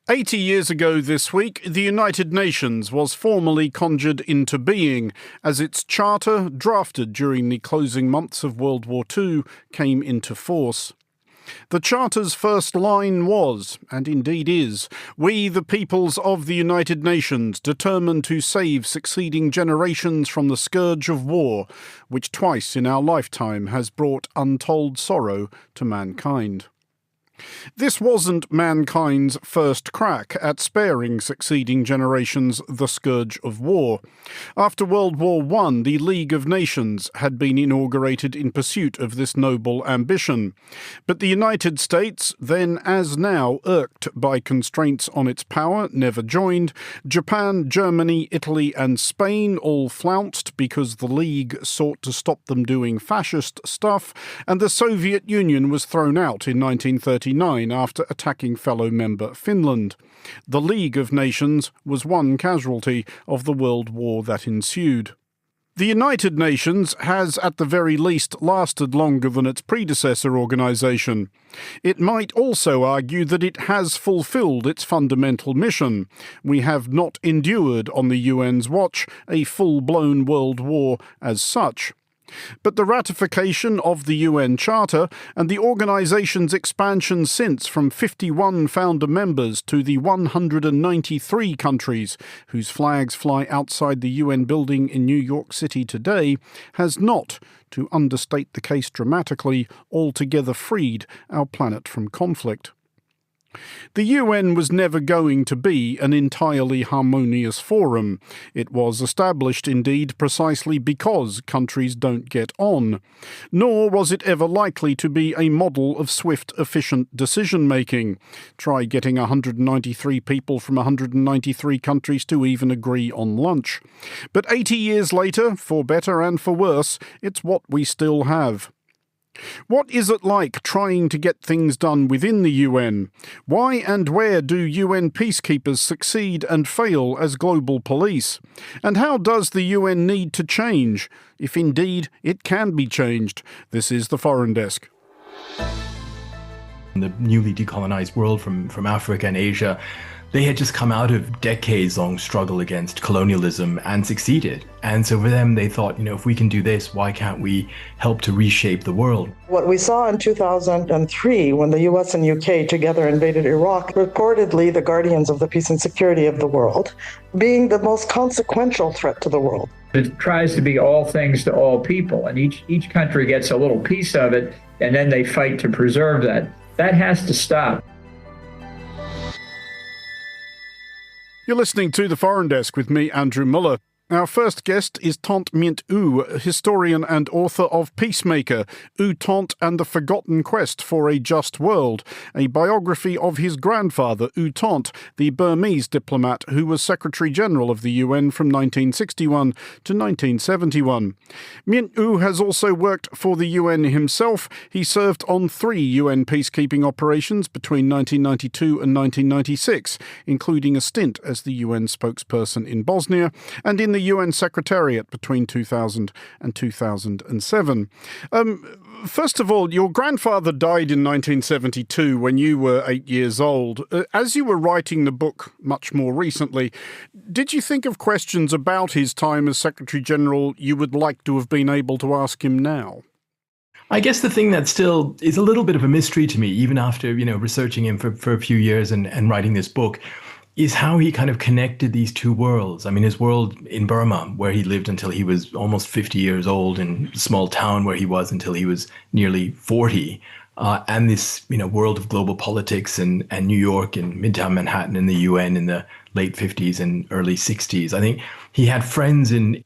80 years ago this week, the United Nations was formally conjured into being as its charter, drafted during the closing months of World War II, came into force. The Charter's first line was, and indeed is, "We, the peoples of the United Nations, determined to save succeeding generations from the scourge of war, which twice in our lifetime has brought untold sorrow to mankind." This wasn't mankind's first crack at sparing succeeding generations the scourge of war. After World War I, the League of Nations had been inaugurated in pursuit of this noble ambition. But the United States, then as now irked by constraints on its power, never joined. Japan, Germany, Italy and Spain all flounced because the League sought to stop them doing fascist stuff, and the Soviet Union was thrown out in 1939 after attacking fellow member Finland. The League of Nations was one casualty of the world war that ensued. The United Nations has at the very least lasted longer than its predecessor organisation. It might also argue that it has fulfilled its fundamental mission. We have not endured on the UN's watch a full-blown world war as such. But the ratification of the UN Charter and the organisation's expansion since from 51 founder members to the 193 countries whose flags fly outside the UN building in New York City today has not, to understate the case dramatically, altogether freed our planet from conflict. The UN was never going to be an entirely harmonious forum. It was established, indeed, precisely because countries don't get on. Nor was it ever likely to be a model of swift, efficient decision-making. Try getting 193 people from 193 countries to even agree on lunch. But 80 years later, for better and for worse, it's what we still have. What is it like trying to get things done within the UN? Why and where do UN peacekeepers succeed and fail as global police? And how does the UN need to change, if indeed it can be changed? This is the Foreign Desk. In the newly decolonized world from Africa and Asia, they had just come out of decades-long struggle against colonialism and succeeded. And so for them, they thought, if we can do this, why can't we help to reshape the world? What we saw in 2003, when the US and UK together invaded Iraq, reportedly the guardians of the peace and security of the world, being the most consequential threat to the world. It tries to be all things to all people, and each country gets a little piece of it, and then they fight to preserve that. That has to stop. You're listening to The Foreign Desk with me, Andrew Muller. Our first guest is Thant Myint Oo, historian and author of Peacemaker, U Thant and the Forgotten Quest for a Just World, a biography of his grandfather, U Thant, the Burmese diplomat who was Secretary-General of the UN from 1961 to 1971. Myint Oo has also worked for the UN himself. He served on 3 UN peacekeeping operations between 1992 and 1996, including a stint as the UN spokesperson in Bosnia, and in the UN Secretariat between 2000 and 2007. First of all, your grandfather died in 1972 when you were 8 years old. As you were writing the book much more recently, did you think of questions about his time as Secretary-General you would like to have been able to ask him now? I guess the thing that still is a little bit of a mystery to me, even after, researching him for a few years and writing this book, is how he kind of connected these two worlds. I mean, his world in Burma, where he lived until he was almost 50 years old, in a small town where he was until he was nearly 40, and this, world of global politics and New York and Midtown Manhattan and the UN in the late 50s and early 60s. I think he had friends in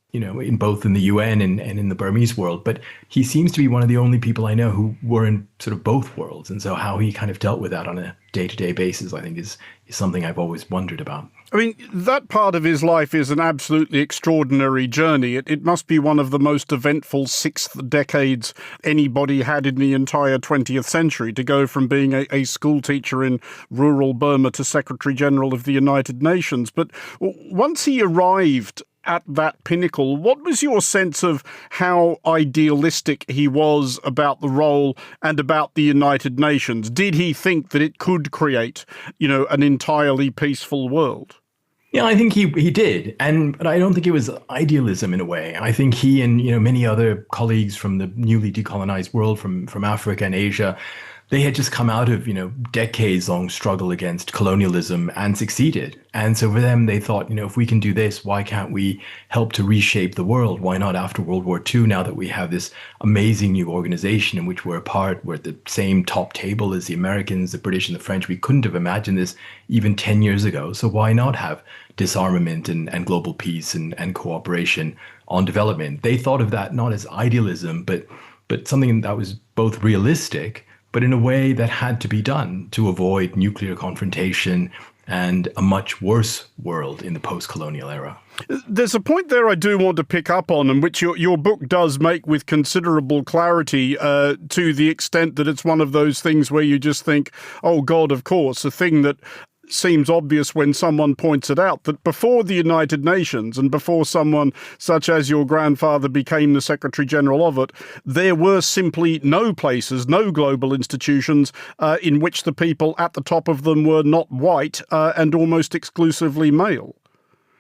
both in the UN and in the Burmese world, but he seems to be one of the only people I know who were in sort of both worlds. And so how he kind of dealt with that on a day-to-day basis, I think is something I've always wondered about. I mean, that part of his life is an absolutely extraordinary journey. It must be one of the most eventful 6th decades anybody had in the entire 20th century, to go from being a school teacher in rural Burma to Secretary-General of the United Nations. But once he arrived at that pinnacle, what was your sense of how idealistic he was about the role and about the United Nations? Did he think that it could create, an entirely peaceful world? Yeah, I think he did. But I don't think it was idealism in a way. I think he and, many other colleagues from the newly decolonized world, from Africa and Asia, they had just come out of, decades-long struggle against colonialism and succeeded. And so for them, they thought, if we can do this, why can't we help to reshape the world? Why not after World War II, now that we have this amazing new organization in which we're a part, we're at the same top table as the Americans, the British, and the French. We couldn't have imagined this even 10 years ago. So why not have disarmament and global peace and cooperation on development? They thought of that not as idealism, but something that was both realistic, but in a way that had to be done to avoid nuclear confrontation and a much worse world in the post-colonial era. There's a point there I do want to pick up on, and which your book does make with considerable clarity, to the extent that it's one of those things where you just think, oh God, of course, a thing that seems obvious when someone points it out, that before the United Nations and before someone such as your grandfather became the Secretary General of it, there were simply no places, no global institutions in which the people at the top of them were not white and almost exclusively male.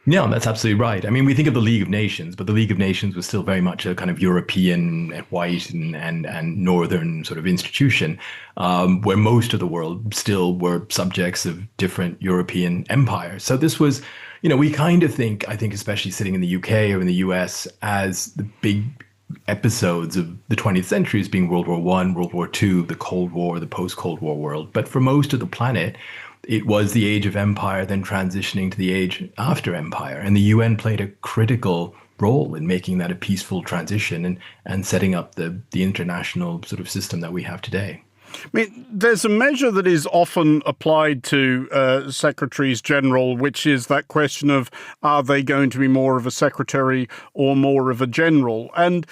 Yeah, that's absolutely right. I mean, we think of the League of Nations, but the League of Nations was still very much a kind of European, white and northern sort of institution, where most of the world still were subjects of different European empires. So this was, we kind of think, I think especially sitting in the UK or in the US, as the big episodes of the 20th century as being World War I, World War II, the Cold War, the post-Cold War world. But for most of the planet, it was the age of empire, then transitioning to the age after empire. And the UN played a critical role in making that a peaceful transition and setting up the international sort of system that we have today. I mean, there's a measure that is often applied to secretaries general, which is that question of, are they going to be more of a secretary or more of a general? And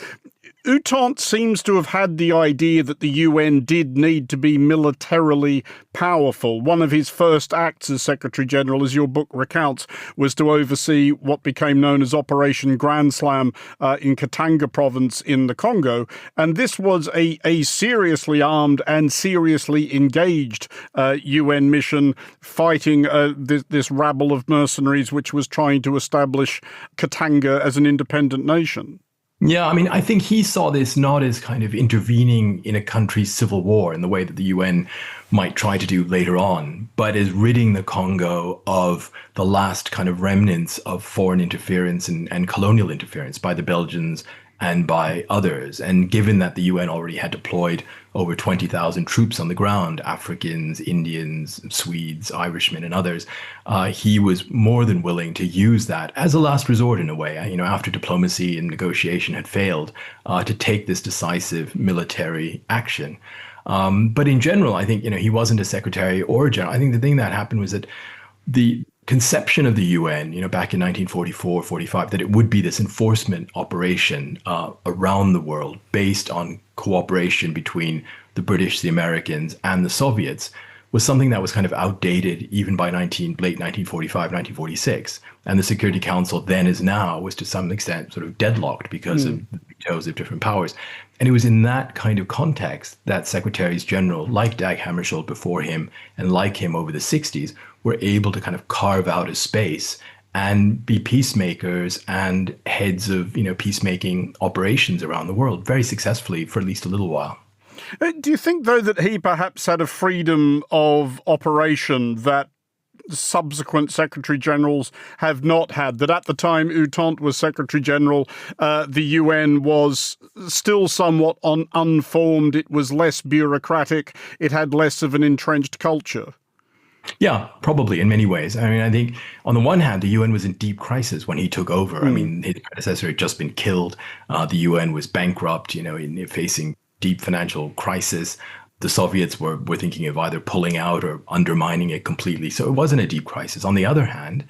U Thant seems to have had the idea that the UN did need to be militarily powerful. One of his first acts as Secretary General, as your book recounts, was to oversee what became known as Operation Grand Slam in Katanga province in the Congo. And this was a seriously armed and seriously engaged UN mission fighting this rabble of mercenaries which was trying to establish Katanga as an independent nation. Yeah, I mean, I think he saw this not as kind of intervening in a country's civil war in the way that the UN might try to do later on, but as ridding the Congo of the last kind of remnants of foreign interference and colonial interference by the Belgians and by others. And given that the UN already had deployed over 20,000 troops on the ground, Africans, Indians, Swedes, Irishmen, and others, he was more than willing to use that as a last resort in a way, after diplomacy and negotiation had failed, to take this decisive military action. But in general, I think, he wasn't a secretary or a general. I think the thing that happened was that the conception of the UN, back in 1944, 45, that it would be this enforcement operation around the world based on cooperation between the British, the Americans, and the Soviets, was something that was kind of outdated even by late 1945, 1946. And the Security Council then as now was to some extent sort of deadlocked because of the vetoes of different powers. And it was in that kind of context that Secretaries General like Dag Hammarskjöld before him and like him over the 60s were able to kind of carve out a space and be peacemakers and heads of, peacemaking operations around the world very successfully for at least a little while. Do you think, though, that he perhaps had a freedom of operation that subsequent Secretary Generals have not had, that at the time U Thant was Secretary General, the UN was still somewhat unformed, it was less bureaucratic, it had less of an entrenched culture? Yeah, probably in many ways. I mean, I think on the one hand, the UN was in deep crisis when he took over. I mean, his predecessor had just been killed. The UN was bankrupt, facing deep financial crisis. The Soviets were thinking of either pulling out or undermining it completely. So it wasn't a deep crisis. On the other hand,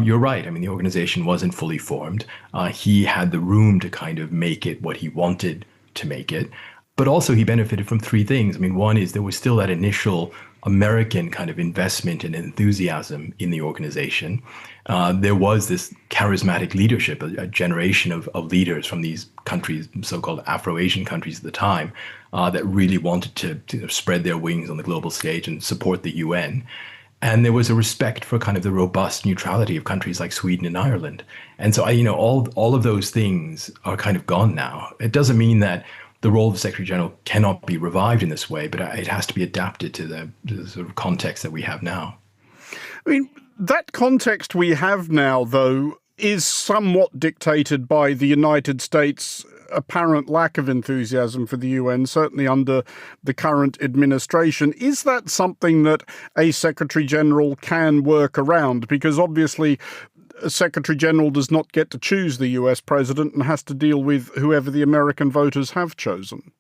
you're right. I mean, the organization wasn't fully formed. He had the room to kind of make it what he wanted to make it. But also he benefited from three things. I mean, one is there was still that initial American kind of investment and enthusiasm in the organization. There was this charismatic leadership, a generation of leaders from these countries, so-called Afro-Asian countries at the time, that really wanted to spread their wings on the global stage and support the UN. And there was a respect for kind of the robust neutrality of countries like Sweden and Ireland. And so, all of those things are kind of gone now. It doesn't mean that the role of the Secretary General cannot be revived in this way, but it has to be adapted to the sort of context that we have now. I mean, that context we have now, though, is somewhat dictated by the United States' apparent lack of enthusiasm for the UN, certainly under the current administration. Is that something that a Secretary General can work around? Because obviously a Secretary General does not get to choose the US president and has to deal with whoever the American voters have chosen.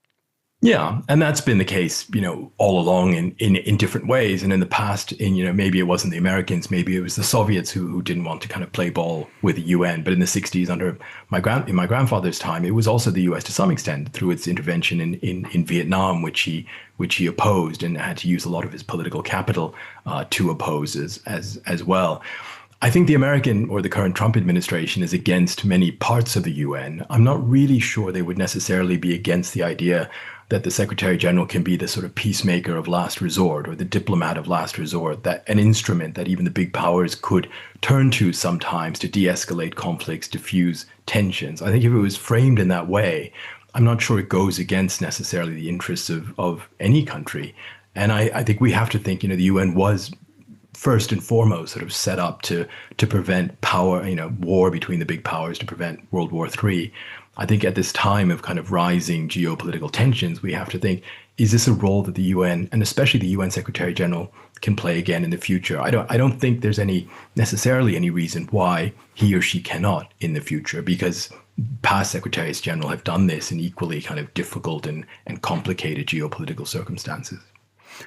Yeah, and that's been the case, all along in different ways. And in the past, maybe it wasn't the Americans, maybe it was the Soviets who didn't want to kind of play ball with the UN. But in the 60s, under in my grandfather's time, it was also the US to some extent through its intervention in Vietnam, which he opposed and had to use a lot of his political capital to oppose as well. I think the American or the current Trump administration is against many parts of the UN. I'm not really sure they would necessarily be against the idea that the Secretary General can be the sort of peacemaker of last resort or the diplomat of last resort, that an instrument that even the big powers could turn to sometimes to de-escalate conflicts, diffuse tensions. I think if it was framed in that way, I'm not sure it goes against necessarily the interests of any country. And I think we have to think, the UN was first and foremost sort of set up to prevent war between the big powers, to prevent World War III. I think at this time of kind of rising geopolitical tensions, we have to think, is this a role that the UN, and especially the UN Secretary General, can play again in the future? I don't think there's necessarily any reason why he or she cannot in the future, because past Secretaries General have done this in equally kind of difficult and complicated geopolitical circumstances.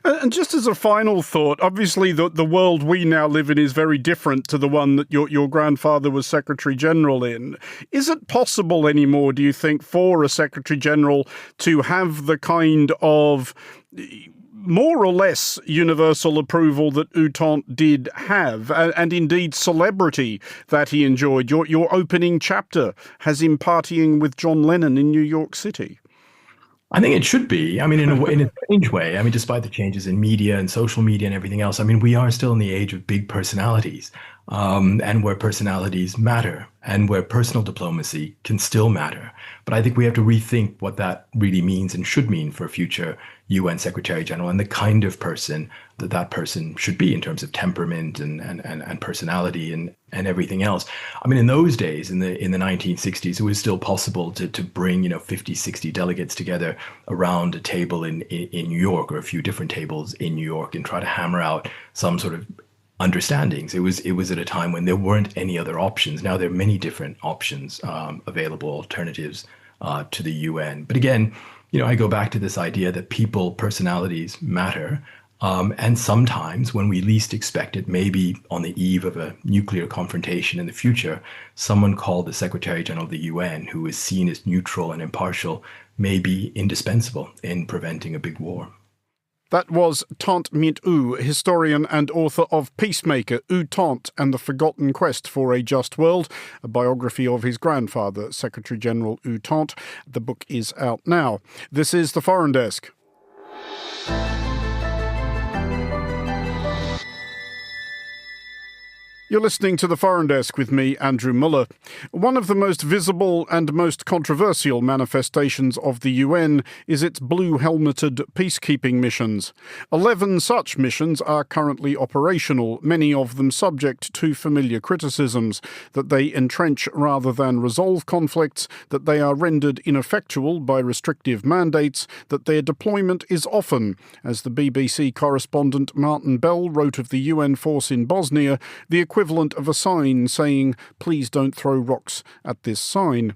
And just as a final thought, obviously the world we now live in is very different to the one that your grandfather was Secretary General in. Is it possible anymore, do you think, for a Secretary General to have the kind of more or less universal approval that U Thant did have, and indeed celebrity that he enjoyed? Your opening chapter has him partying with John Lennon in New York City. I think it should be. I mean, in a strange way. I mean, despite the changes in media and social media and everything else, I mean, we are still in the age of big personalities, and where personalities matter and where personal diplomacy can still matter. But I think we have to rethink what that really means and should mean for a future UN Secretary General and the kind of person that person should be in terms of temperament and personality and everything else. I mean, in those days, in the 1960s, it was still possible to bring 50, 60 delegates together around a table in New York, or a few different tables in New York, and try to hammer out some sort of understandings. It was at a time when there weren't any other options. Now there are many different options available, alternatives to the UN. But again, I go back to this idea that people, personalities matter. And sometimes when we least expect it, maybe on the eve of a nuclear confrontation in the future, someone called the Secretary General of the UN, who is seen as neutral and impartial, may be indispensable in preventing a big war. That was Thant Minh U, historian and author of Peacemaker, U Thant and the Forgotten Quest for a Just World, a biography of his grandfather, Secretary General U Thant. The book is out now. This is The Foreign Desk. You're listening to The Foreign Desk with me, Andrew Muller. One of the most visible and most controversial manifestations of the UN is its blue-helmeted peacekeeping missions. 11 such missions are currently operational, many of them subject to familiar criticisms, that they entrench rather than resolve conflicts, that they are rendered ineffectual by restrictive mandates, that their deployment is often, as the BBC correspondent Martin Bell wrote of the UN force in Bosnia, the equivalent of a sign saying, "Please don't throw rocks at this sign."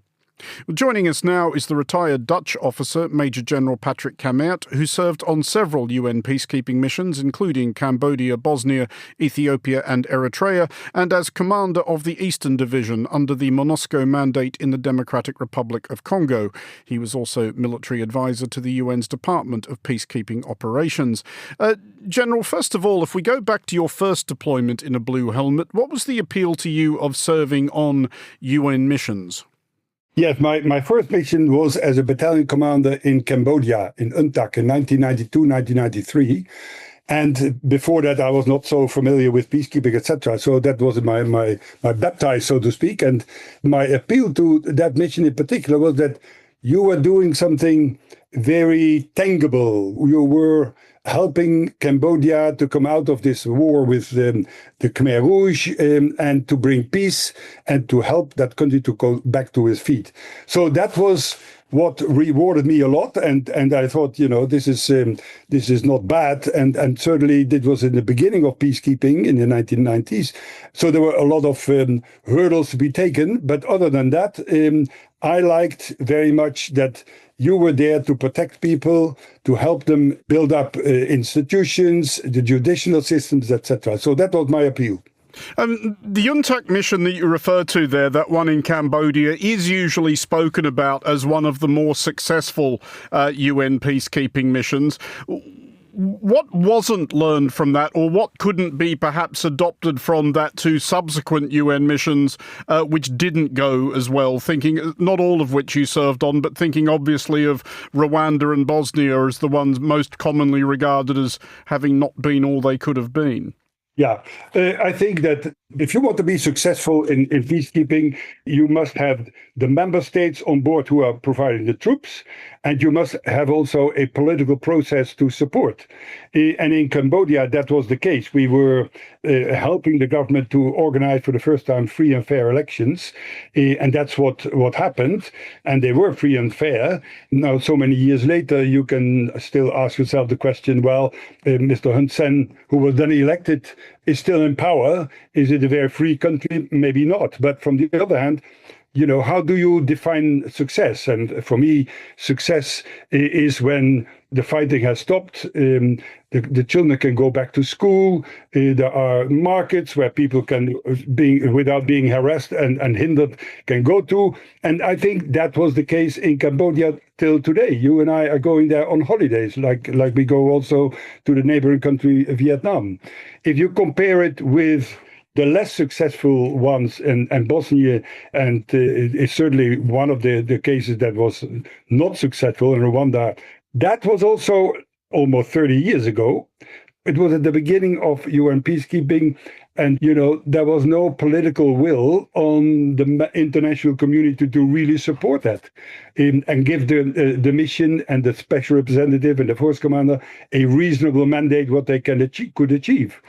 Joining us now is the retired Dutch officer, Major General Patrick Cammaert, who served on several UN peacekeeping missions, including Cambodia, Bosnia, Ethiopia and Eritrea, and as commander of the Eastern Division under the MONUSCO mandate in the Democratic Republic of Congo. He was also military advisor to the UN's Department of Peacekeeping Operations. General, first of all, if we go back to your first deployment in a blue helmet, what was the appeal to you of serving on UN missions? Yes, my first mission was as a battalion commander in Cambodia, in UNTAC, in 1992, 1993. And before that, I was not so familiar with peacekeeping, etc. So that was my baptize, so to speak. And my appeal to that mission in particular was that you were doing something very tangible. You were helping Cambodia to come out of this war with the Khmer Rouge and to bring peace and to help that country to go back to its feet. So that was what rewarded me a lot, and I thought, this is not bad, and certainly it was in the beginning of peacekeeping in the 1990s. So there were a lot of hurdles to be taken, but other than that, I liked very much that you were there to protect people, to help them build up institutions, the judicial systems, etc. So that was my appeal. The UNTAC mission that you refer to there, that one in Cambodia, is usually spoken about as one of the more successful UN peacekeeping missions. What wasn't learned from that, or what couldn't be perhaps adopted from that to subsequent UN missions which didn't go as well, thinking not all of which you served on, but thinking obviously of Rwanda and Bosnia as the ones most commonly regarded as having not been all they could have been? Yeah, I think that if you want to be successful in peacekeeping, you must have the member states on board who are providing the troops, and you must have also a political process to support. And in Cambodia, that was the case. We were helping the government to organize for the first time free and fair elections, and that's what happened. And they were free and fair. Now, so many years later, you can still ask yourself the question, well, Mr. Hun Sen, who was then elected, is still in power. Is it a very free country? Maybe not. But from the other hand, how do you define success? And for me, success is when the fighting has stopped, the children can go back to school, there are markets where people can, without being harassed and hindered, can go to. And I think that was the case in Cambodia till today. You and I are going there on holidays, like we go also to the neighboring country, Vietnam. If you compare it with the less successful ones, and Bosnia, and it's certainly one of the cases that was not successful in Rwanda, that was also almost 30 years ago. It was at the beginning of UN peacekeeping, and there was no political will on the international community to really support that and give the mission and the special representative and the force commander a reasonable mandate what they could achieve.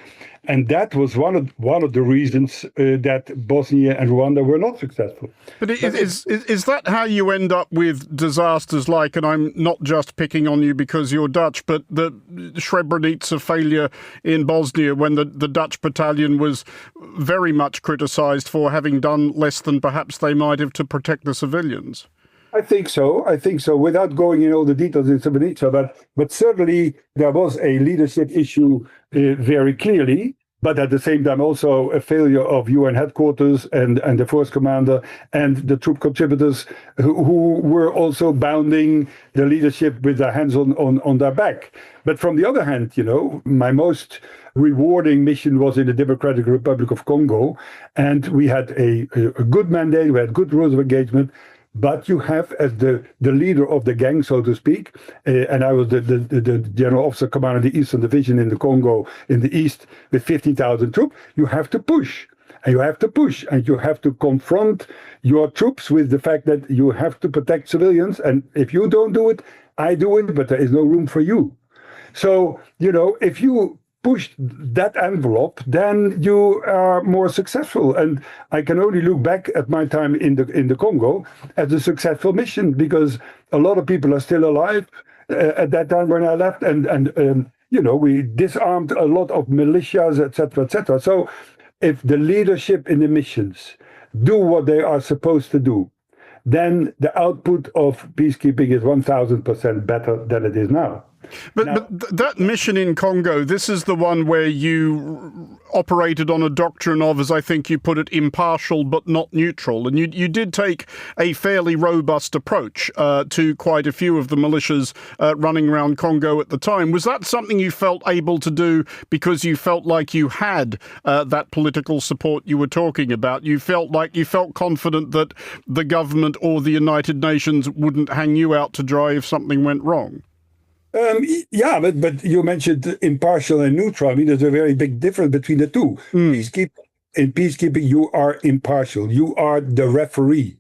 And that was one of the reasons that Bosnia and Rwanda were not successful. But is that how you end up with disasters like, and I'm not just picking on you because you're Dutch, but the Srebrenica failure in Bosnia, when the Dutch battalion was very much criticised for having done less than perhaps they might have to protect the civilians? I think so, without going in all the details in Srebrenica, but certainly there was a leadership issue very clearly, but at the same time also a failure of UN headquarters and the force commander and the troop contributors who were also bounding the leadership with their hands on their back. But from the other hand, my most rewarding mission was in the Democratic Republic of Congo, and we had a good mandate, we had good rules of engagement. But you have, as the leader of the gang, so to speak, and I was the general officer commanding the Eastern Division in the Congo, in the East, with 15,000 troops, you have to push. And you have to push, and you have to confront your troops with the fact that you have to protect civilians. And if you don't do it, I do it, but there is no room for you. So, if you push that envelope, then you are more successful. And I can only look back at my time in the Congo as a successful mission, because a lot of people are still alive at that time when I left, and we disarmed a lot of militias, etc., etc. So if the leadership in the missions do what they are supposed to do, then the output of peacekeeping is 1,000% better than it is now. But that mission in Congo, this is the one where you operated on a doctrine of, as I think you put it, impartial but not neutral. And you did take a fairly robust approach to quite a few of the militias running around Congo at the time. Was that something you felt able to do because you felt like you had that political support you were talking about? You felt confident that the government or the United Nations wouldn't hang you out to dry if something went wrong? Yeah, but you mentioned impartial and neutral. I mean, there's a very big difference between the two. In peacekeeping, you are impartial. You are the referee.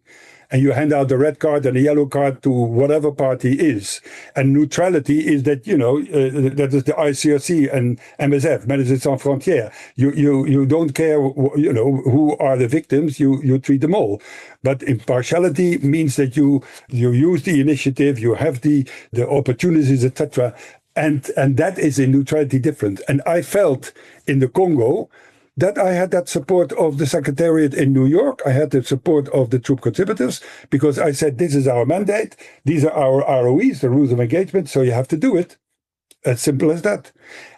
And you hand out the red card and the yellow card to whatever party is. And neutrality is that, that is the ICRC and MSF, Médecins Sans Frontières. You don't care, who are the victims, you treat them all. But impartiality means that you use the initiative, you have the opportunities, etc. And that is in neutrality different. And I felt in the Congo that I had that support of the Secretariat in New York. I had the support of the troop contributors because I said, this is our mandate. These are our ROEs, the rules of engagement. So you have to do it. As simple as that.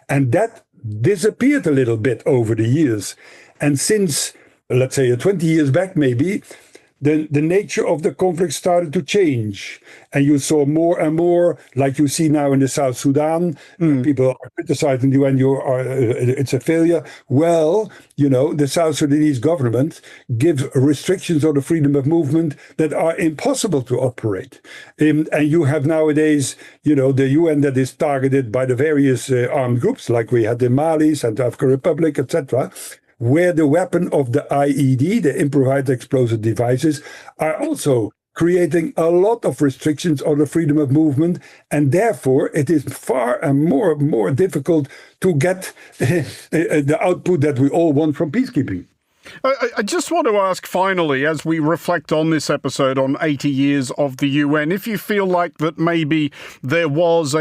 And that disappeared a little bit over the years. And since, let's say, 20 years back, maybe, the nature of the conflict started to change. And you saw more and more, like you see now in the South Sudan, people are criticizing the UN, it's a failure. Well, the South Sudanese government gives restrictions on the freedom of movement that are impossible to operate. And you have nowadays, the UN that is targeted by the various armed groups, like we had in Mali, Central African Republic, etc., where the weapon of the IED, the improvised explosive devices, are also creating a lot of restrictions on the freedom of movement, and therefore it is far and more difficult to get the output that we all want from peacekeeping. I just want to ask finally, as we reflect on this episode on 80 years of the UN, if you feel like that maybe there was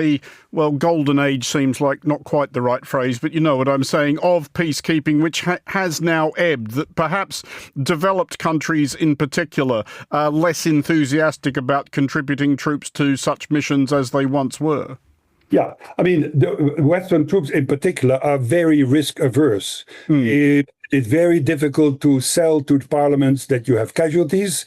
golden age seems like not quite the right phrase, but you know what I'm saying, of peacekeeping, which has now ebbed, that perhaps developed countries in particular are less enthusiastic about contributing troops to such missions as they once were. Yeah, I mean, the Western troops in particular are very risk averse. It's very difficult to sell to the parliaments that you have casualties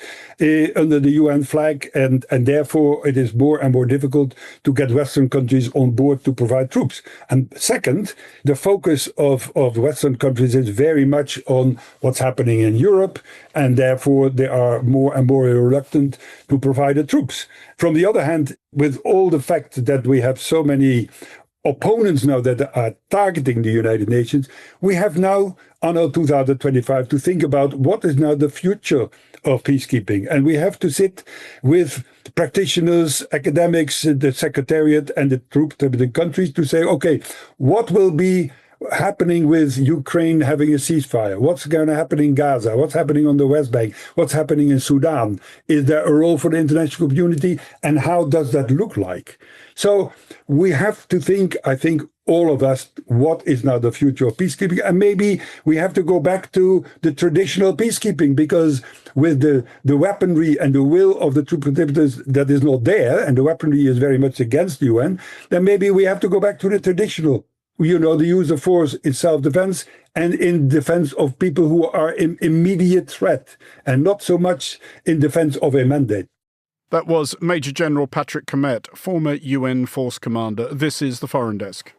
under the UN flag, and therefore it is more and more difficult to get Western countries on board to provide troops. And second, the focus of Western countries is very much on what's happening in Europe, and therefore they are more and more reluctant to provide the troops. From the other hand, with all the fact that we have so many opponents now that are targeting the United Nations, we have now, anno 2025, to think about what is now the future of peacekeeping. And we have to sit with practitioners, academics, the Secretariat and the troops of the countries to say, okay, what will be happening with Ukraine having a ceasefire? What's going to happen in Gaza? What's happening on the West Bank? What's happening in Sudan? Is there a role for the international community? And how does that look like? So we have to think, I think, all of us, what is now the future of peacekeeping? And maybe we have to go back to the traditional peacekeeping, because with the weaponry and the will of the troop contributors that is not there, and the weaponry is very much against the UN, then maybe we have to go back to the traditional, the use of force in self-defense and in defense of people who are in immediate threat, and not so much in defense of a mandate. That was Major General Patrick Cammet, former UN Force Commander. This is the Foreign Desk.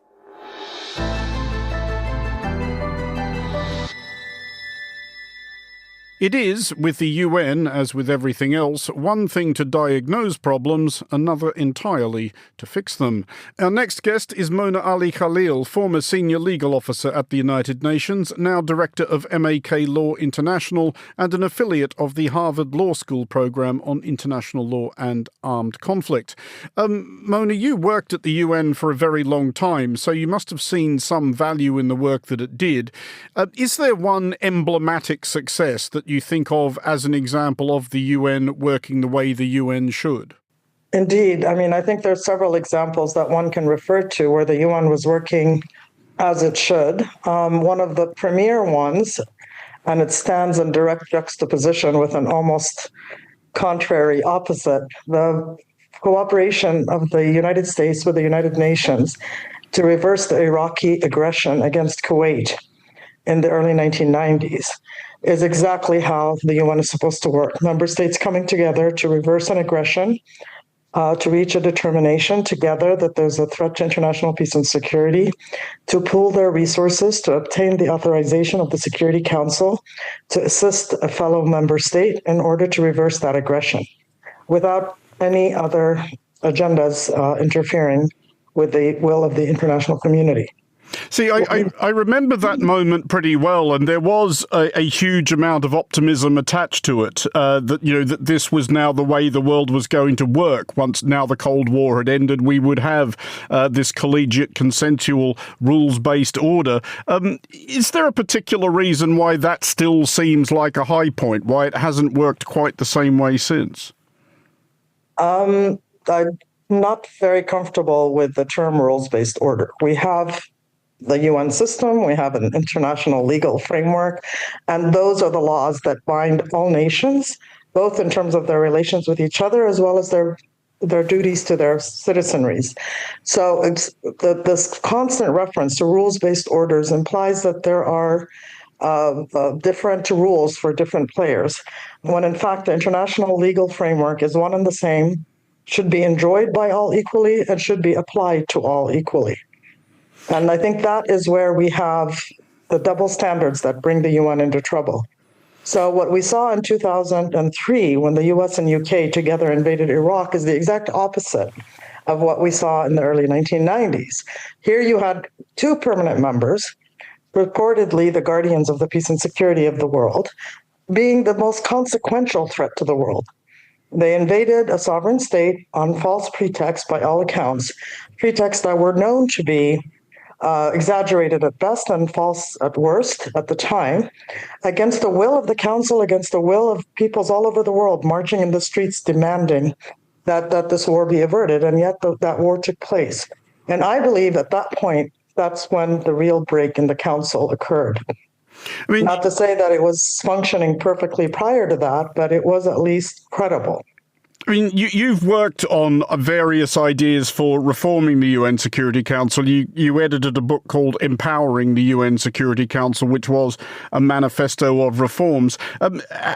It is, with the UN, as with everything else, one thing to diagnose problems, another entirely to fix them. Our next guest is Mona Ali Khalil, former senior legal officer at the United Nations, now director of MAK Law International and an affiliate of the Harvard Law School program on international law and armed conflict. Mona, you worked at the UN for a very long time, so you must have seen some value in the work that it did. Is there one emblematic success that you think of as an example of the UN working the way the UN should? Indeed. I mean, I think there are several examples that one can refer to where the UN was working as it should. One of the premier ones, and it stands in direct juxtaposition with an almost contrary, opposite. The cooperation of the United States with the United Nations to reverse the Iraqi aggression against Kuwait in the early 1990s is exactly how the UN is supposed to work. Member states coming together to reverse an aggression, to reach a determination together that there's a threat to international peace and security, to pool their resources, to obtain the authorization of the Security Council to assist a fellow member state in order to reverse that aggression without any other agendas interfering with the will of the international community. See, I remember that moment pretty well, and there was a huge amount of optimism attached to it, that this was now the way the world was going to work. Once now the Cold War had ended, we would have this collegiate, consensual, rules-based order. Is there a particular reason why that still seems like a high point, why it hasn't worked quite the same way since? I'm not very comfortable with the term rules-based order. We have the UN system, we have an international legal framework, and those are the laws that bind all nations, both in terms of their relations with each other as well as their duties to their citizenries. So this constant reference to rules-based orders implies that there are different rules for different players, when in fact the international legal framework is one and the same, should be enjoyed by all equally, and should be applied to all equally. And I think that is where we have the double standards that bring the UN into trouble. So what we saw in 2003, when the US and UK together invaded Iraq, is the exact opposite of what we saw in the early 1990s. Here you had two permanent members, purportedly the guardians of the peace and security of the world, being the most consequential threat to the world. They invaded a sovereign state on false pretext, by all accounts, pretexts that were known to be exaggerated at best and false at worst at the time, against the will of the council, against the will of peoples all over the world, marching in the streets demanding that this war be averted, and yet that war took place. And I believe at that point, that's when the real break in the council occurred. I mean, not to say that it was functioning perfectly prior to that, but it was at least credible. I mean, you've worked on various ideas for reforming the UN Security Council. You edited a book called Empowering the UN Security Council, which was a manifesto of reforms.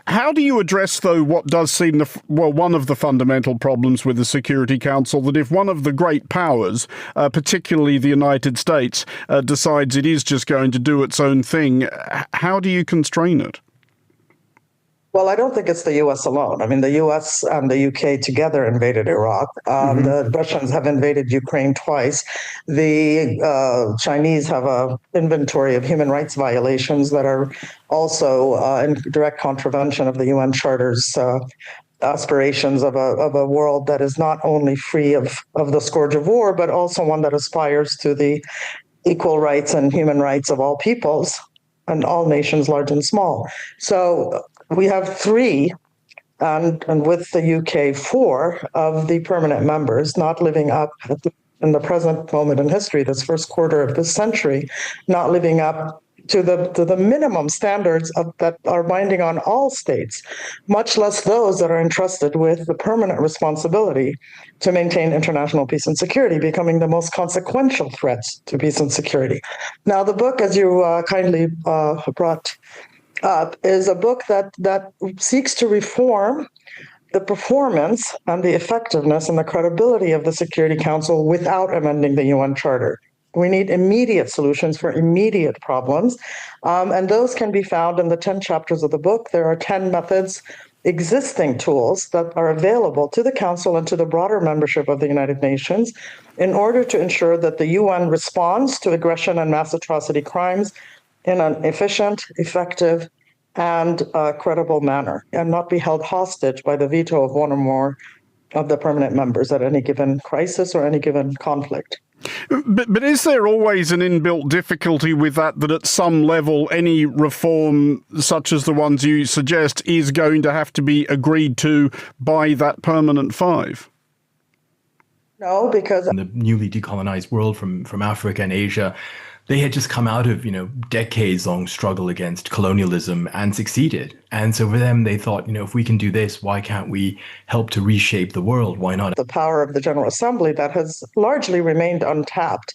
How do you address, though, what does seem one of the fundamental problems with the Security Council, that if one of the great powers, particularly the United States, decides it is just going to do its own thing, how do you constrain it? Well, I don't think it's the U.S. alone. I mean, the U.S. and the U.K. together invaded Iraq. The Russians have invaded Ukraine twice. The Chinese have an inventory of human rights violations that are also in direct contravention of the UN Charter's aspirations of a world that is not only free of the scourge of war, but also one that aspires to the equal rights and human rights of all peoples and all nations, large and small. So we have three, and with the UK, four of the permanent members not living up in the present moment in history, this first quarter of this century, not living up to the minimum standards that are binding on all states, much less those that are entrusted with the permanent responsibility to maintain international peace and security, becoming the most consequential threats to peace and security. Now, the book, as you kindly brought up, is a book that seeks to reform the performance and the effectiveness and the credibility of the Security Council without amending the UN Charter. We need immediate solutions for immediate problems, and those can be found in the 10 chapters of the book. There are 10 methods, existing tools that are available to the Council and to the broader membership of the United Nations in order to ensure that the UN responds to aggression and mass atrocity crimes in an efficient, effective, and credible manner, and not be held hostage by the veto of one or more of the permanent members at any given crisis or any given conflict. But is there always an inbuilt difficulty with that at some level any reform, such as the ones you suggest, is going to have to be agreed to by that permanent five? No, because in the newly decolonized world from Africa and Asia, they had just come out of, decades-long struggle against colonialism and succeeded. And so for them, they thought, if we can do this, why can't we help to reshape the world? Why not? The power of the General Assembly that has largely remained untapped,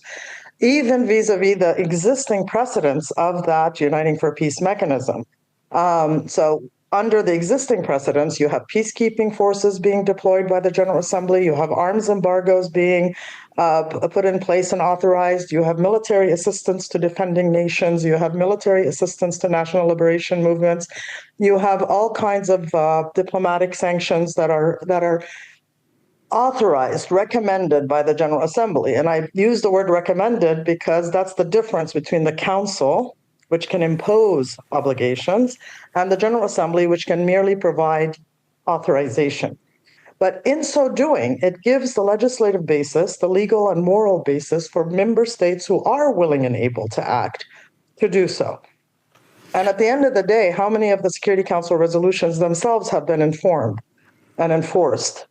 even vis-a-vis the existing precedents of that Uniting for Peace mechanism. So under the existing precedents, you have peacekeeping forces being deployed by the General Assembly. You have arms embargoes being put in place and authorized. You have military assistance to defending nations. You have military assistance to national liberation movements. You have all kinds of diplomatic sanctions that are authorized, recommended by the General Assembly. And I use the word recommended because that's the difference between the Council, which can impose obligations, and the General Assembly, which can merely provide authorization. But in so doing, it gives the legislative basis, the legal and moral basis for member states who are willing and able to act to do so. And at the end of the day, how many of the Security Council resolutions themselves have been informed and enforced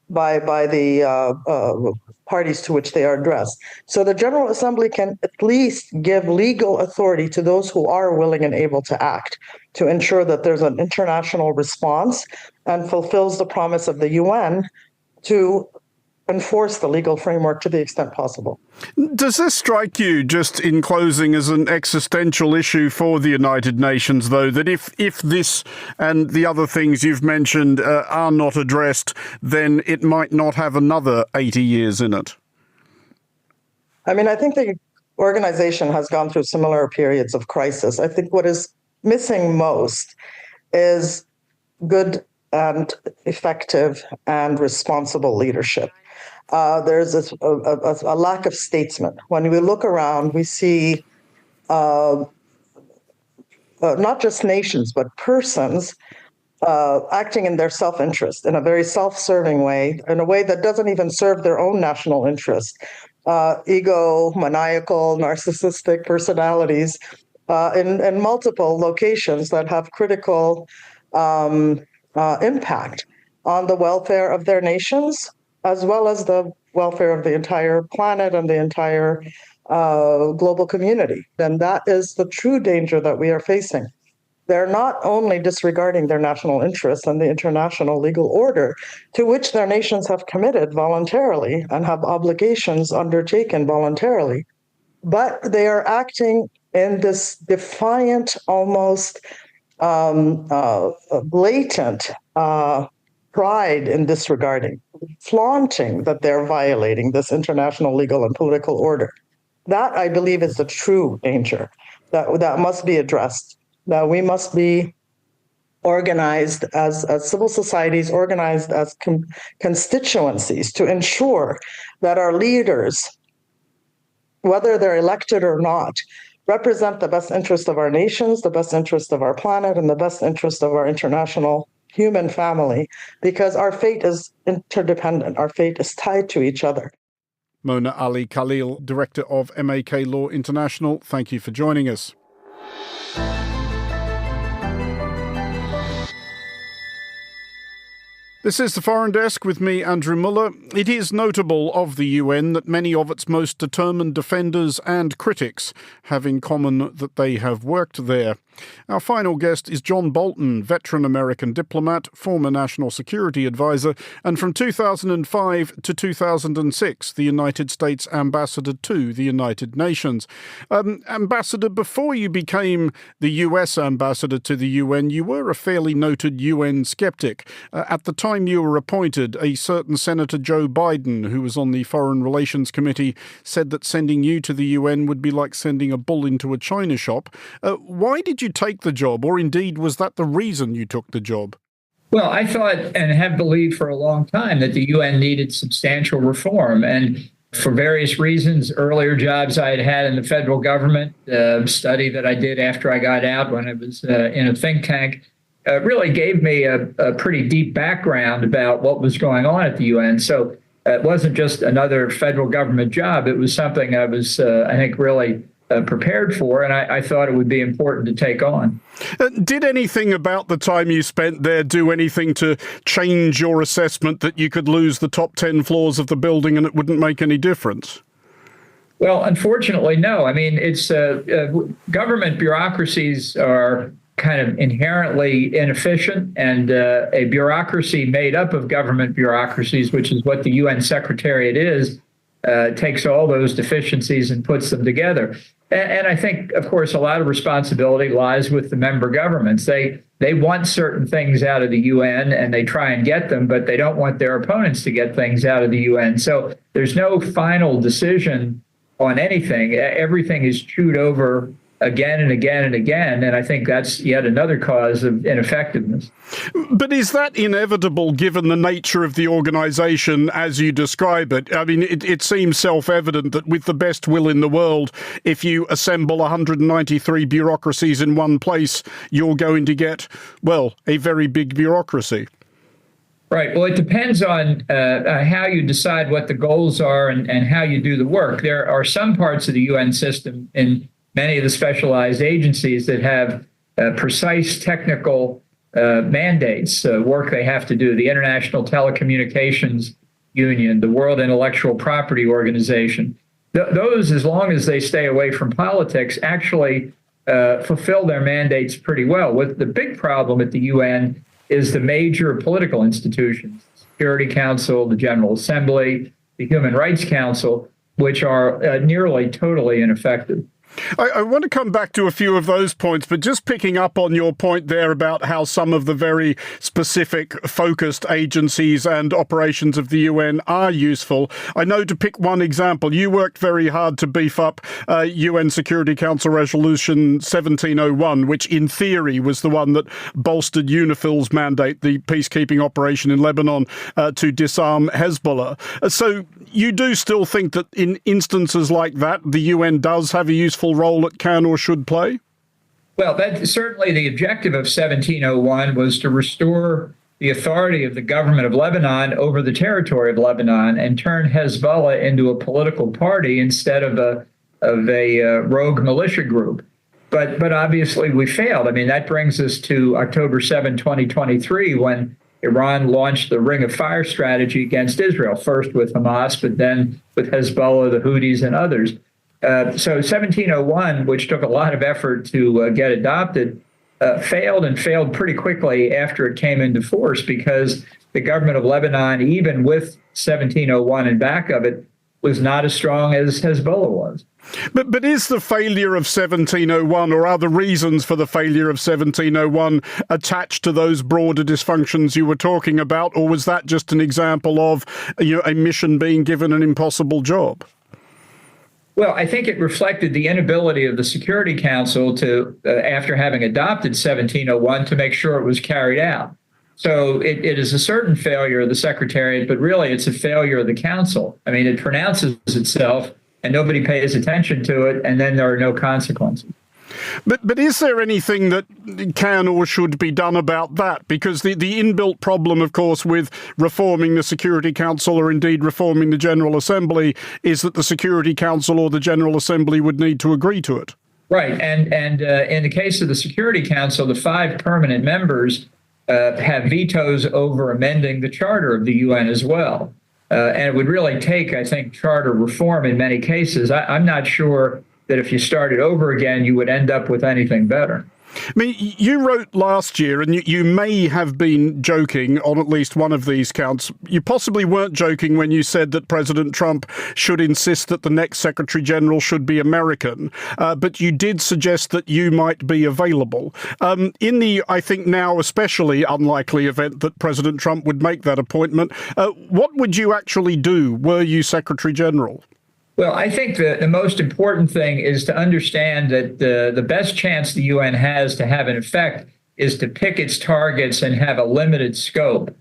by the parties to which they are addressed? So the General Assembly can at least give legal authority to those who are willing and able to act to ensure that there's an international response and fulfills the promise of the UN to enforce the legal framework to the extent possible. Does this strike you, just in closing, as an existential issue for the United Nations, though, that if this and the other things you've mentioned are not addressed, then it might not have another 80 years in it? I mean, I think the organization has gone through similar periods of crisis. I think what is missing most is good and effective and responsible leadership. There's a lack of statesmen. When we look around, we see not just nations, but persons acting in their self-interest in a very self-serving way, in a way that doesn't even serve their own national interest. Maniacal, narcissistic personalities in multiple locations that have critical impact on the welfare of their nations, as well as the welfare of the entire planet and the entire global community. And that is the true danger that we are facing. They're not only disregarding their national interests and the international legal order to which their nations have committed voluntarily and have obligations undertaken voluntarily, but they are acting in this defiant, almost blatant pride in disregarding, flaunting that they're violating this international legal and political order. That, I believe, is the true danger that must be addressed. That we must be organized as civil societies, organized as constituencies to ensure that our leaders, whether they're elected or not, represent the best interest of our nations, the best interest of our planet, and the best interest of our international human family, because our fate is interdependent. Our fate is tied to each other. Mona Ali Khalil, Director of MAK Law International, thank you for joining us. This is the Foreign Desk with me, Andrew Muller. It is notable of the UN that many of its most determined defenders and critics have in common that they have worked there. Our final guest is John Bolton, veteran American diplomat, former national security advisor, and from 2005 to 2006, the United States ambassador to the United Nations. Ambassador, before you became the US ambassador to the UN, you were a fairly noted UN skeptic. At the time you were appointed, a certain Senator Joe Biden, who was on the Foreign Relations Committee, said that sending you to the UN would be like sending a bull into a china shop. Why did you take the job, or indeed was that the reason you took the job? Well, I thought and have believed for a long time that the UN needed substantial reform. And for various reasons, earlier jobs I had had in the federal government, study that I did after I got out when I was in a think tank, really gave me a pretty deep background about what was going on at the UN. So it wasn't just another federal government job. It was something I was, I think, really prepared for, and I thought it would be important to take on. Did anything about the time you spent there do anything to change your assessment that you could lose the top 10 floors of the building and it wouldn't make any difference? Well, unfortunately, no. I mean, it's government bureaucracies are kind of inherently inefficient, and a bureaucracy made up of government bureaucracies, which is what the UN Secretariat is, takes all those deficiencies and puts them together. And I think, of course, a lot of responsibility lies with the member governments. They want certain things out of the UN and they try and get them, but they don't want their opponents to get things out of the UN. So there's no final decision on anything. Everything is chewed over again and again and again. And I think that's yet another cause of ineffectiveness. But is that inevitable given the nature of the organization as you describe it? I mean, it seems self-evident that with the best will in the world, if you assemble 193 bureaucracies in one place, you're going to get, well, a very big bureaucracy. Right. Well, it depends on how you decide what the goals are and how you do the work. There are some parts of the UN system in many of the specialized agencies that have precise technical mandates, work they have to do. The International Telecommunications Union, the World Intellectual Property Organization, those, as long as they stay away from politics, actually fulfill their mandates pretty well. What the big problem at the UN is the major political institutions, the Security Council, the General Assembly, the Human Rights Council, which are nearly totally ineffective. I want to come back to a few of those points, but just picking up on your point there about how some of the very specific focused agencies and operations of the UN are useful. I know, to pick one example, you worked very hard to beef up UN Security Council Resolution 1701, which in theory was the one that bolstered UNIFIL's mandate, the peacekeeping operation in Lebanon, to disarm Hezbollah. So you do still think that in instances like that, the UN does have a useful role it can or should play? Well, that's certainly the objective of 1701 was to restore the authority of the government of Lebanon over the territory of Lebanon and turn Hezbollah into a political party instead of a rogue militia group. But obviously we failed. I mean, that brings us to October 7, 2023, when Iran launched the Ring of Fire strategy against Israel, first with Hamas, but then with Hezbollah, the Houthis, and others. So 1701, which took a lot of effort to get adopted, failed and failed pretty quickly after it came into force, because the government of Lebanon, even with 1701 in back of it, was not as strong as Hezbollah was. But is the failure of 1701, or are the reasons for the failure of 1701 attached to those broader dysfunctions you were talking about, or was that just an example of a mission being given an impossible job? Well, I think it reflected the inability of the Security Council to, after having adopted 1701, to make sure it was carried out. So it is a certain failure of the Secretariat, but really it's a failure of the Council. I mean, it pronounces itself and nobody pays attention to it, and then there are no consequences. But is there anything that can or should be done about that? Because the inbuilt problem, of course, with reforming the Security Council, or indeed reforming the General Assembly, is that the Security Council or the General Assembly would need to agree to it. Right. And in the case of the Security Council, the 5 permanent members have vetoes over amending the charter of the UN as well. And it would really take, I think, charter reform in many cases. I'm not sure that if you started over again, you would end up with anything better. I mean, you wrote last year, and you may have been joking on at least one of these counts. You possibly weren't joking when you said that President Trump should insist that the next Secretary General should be American, but you did suggest that you might be available. In the, I think now especially unlikely event that President Trump would make that appointment, what would you actually do were you Secretary General? Well, I think the most important thing is to understand that the best chance the UN has to have an effect is to pick its targets and have a limited scope.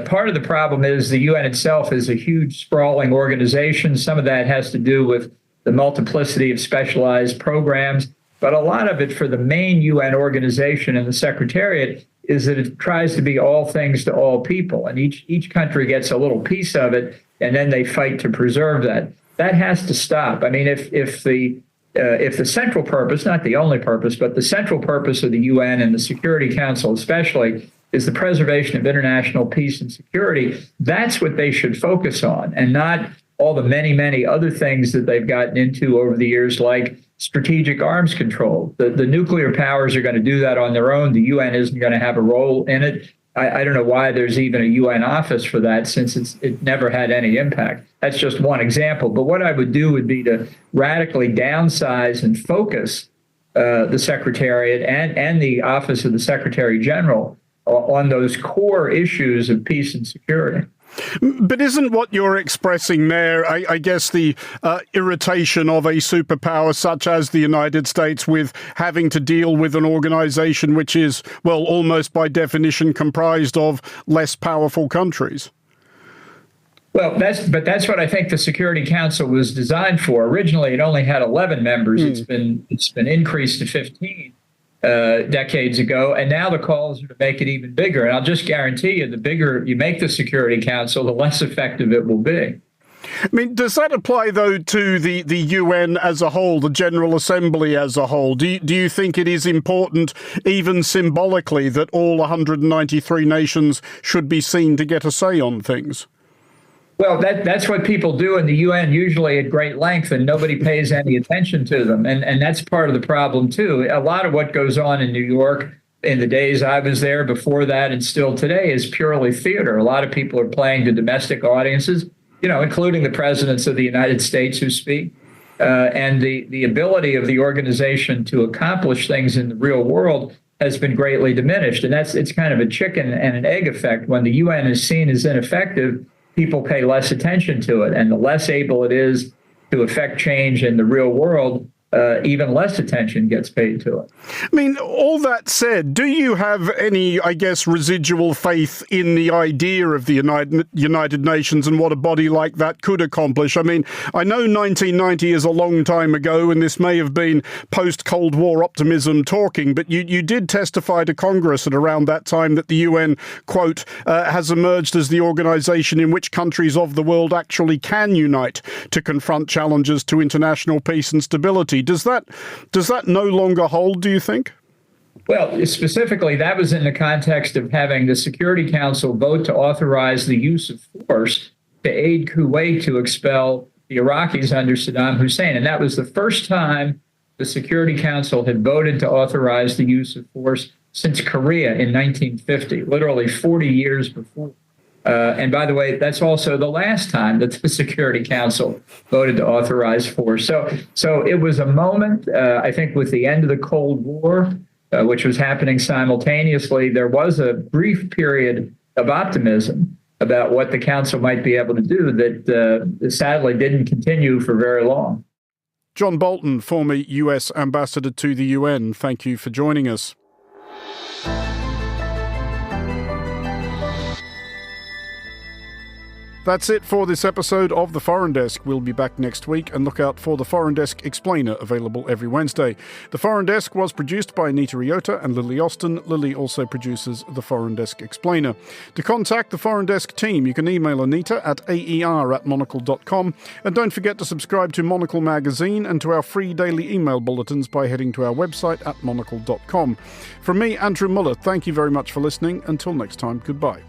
Part of the problem is the UN itself is a huge, sprawling organization. Some of that has to do with the multiplicity of specialized programs, but a lot of it for the main UN organization and the Secretariat is that it tries to be all things to all people, and each country gets a little piece of it, and then they fight to preserve that. That has to stop. I mean, if the central purpose, not the only purpose, but the central purpose of the UN and the Security Council especially is the preservation of international peace and security, that's what they should focus on, and not all the many, many other things that they've gotten into over the years, like strategic arms control. The nuclear powers are going to do that on their own. The UN isn't going to have a role in it. I don't know why there's even a UN office for that, since it never had any impact. That's just one example. But what I would do would be to radically downsize and focus the Secretariat and the Office of the Secretary General on those core issues of peace and security. But isn't what you're expressing there, I guess, the irritation of a superpower such as the United States with having to deal with an organization which is, well, almost by definition comprised of less powerful countries? Well, that's what I think the Security Council was designed for. Originally, it only had 11 members. It's been increased to 15 decades ago, and now the calls are to make it even bigger. And I'll just guarantee you, the bigger you make the Security Council, the less effective it will be. I mean, does that apply, though, to the UN as a whole, the General Assembly as a whole? Do you think it is important, even symbolically, that all 193 nations should be seen to get a say on things? Well, that's what people do in the UN, usually at great length, and nobody pays any attention to them. And that's part of the problem, too. A lot of what goes on in New York in the days I was there, before that, and still today, is purely theater. A lot of people are playing to domestic audiences, including the presidents of the United States who speak. And the ability of the organization to accomplish things in the real world has been greatly diminished. And it's kind of a chicken and an egg effect. When the UN is seen as ineffective, people pay less attention to it, and the less able it is to affect change in the real world, even less attention gets paid to it. I mean, all that said, do you have any, I guess, residual faith in the idea of the United Nations and what a body like that could accomplish? I mean, I know 1990 is a long time ago, and this may have been post-Cold War optimism talking, but you did testify to Congress at around that time that the UN, quote, has emerged as the organization in which countries of the world actually can unite to confront challenges to international peace and stability. Does that no longer hold, do you think? Well, specifically, that was in the context of having the Security Council vote to authorize the use of force to aid Kuwait to expel the Iraqis under Saddam Hussein. And that was the first time the Security Council had voted to authorize the use of force since Korea in 1950, literally 40 years before. And by the way, that's also the last time that the Security Council voted to authorize force. So it was a moment, I think, with the end of the Cold War, which was happening simultaneously. There was a brief period of optimism about what the Council might be able to do that sadly didn't continue for very long. John Bolton, former US ambassador to the UN, thank you for joining us. That's it for this episode of The Foreign Desk. We'll be back next week, and look out for The Foreign Desk Explainer, available every Wednesday. The Foreign Desk was produced by Anita Riota and Lily Austin. Lily also produces The Foreign Desk Explainer. To contact the Foreign Desk team, you can email Anita at aer@monocle.com. And don't forget to subscribe to Monocle Magazine and to our free daily email bulletins by heading to our website at monocle.com. From me, Andrew Muller, thank you very much for listening. Until next time, goodbye.